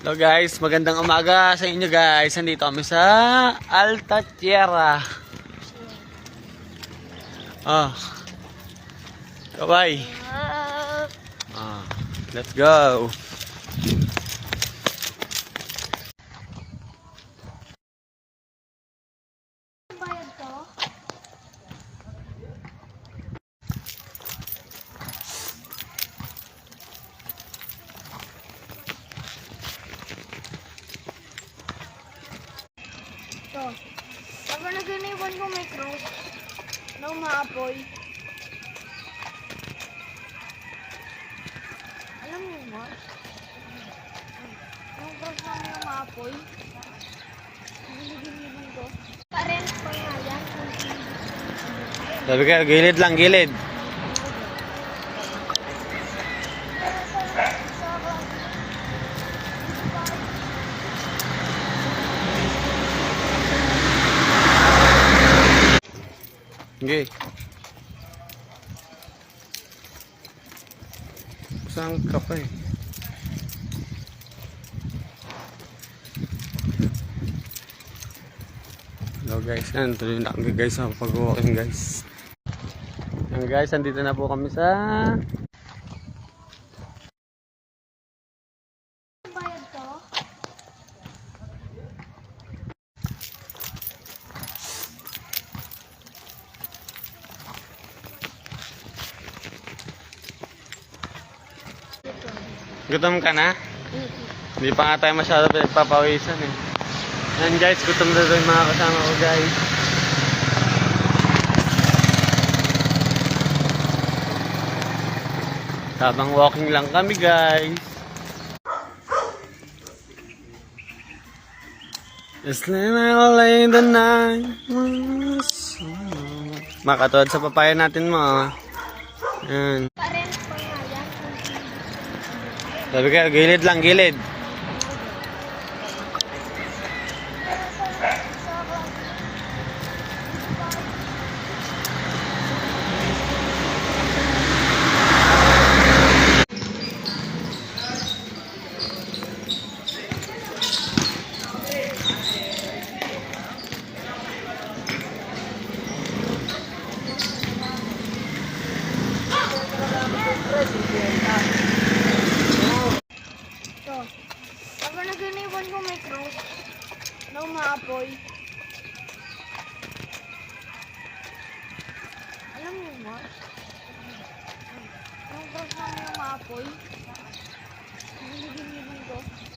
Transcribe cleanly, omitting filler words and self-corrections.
Hello guys, magandang umaga sa inyo guys. Nandito kami sa Alta Tierra. Oh. Kaway. Let's go. Ito. Kapag nag-iniwan ko may cross na umaapoy. Alam mo ba? Yung cross na may umaapoy. Nag-iniwan ko. Parents pa nga yan. Sabi ka, gilid lang, gilid. Okay. Saan ka pa eh? Hello guys, yan. Tuloy na kami guys sa pag-walking guys. Yan guys, andito na po kami sa Bayad to? gutom ka na? Hindi pa nga tayo masyado pinagpapawisan eh. Yan guys, gutom na rin mga kasama ko guys. Habang walking lang kami guys. Just let me lay the night. Makatulad sa papaya natin mo. Yan. Parents pa nga yan. Sabi ka, gilid lang, gilid. Ito. Kapag nag-iniwan ko may cross na umaapoy. Alam mo ba? Yung cross na may umaapoy. Nag-iniwan ko.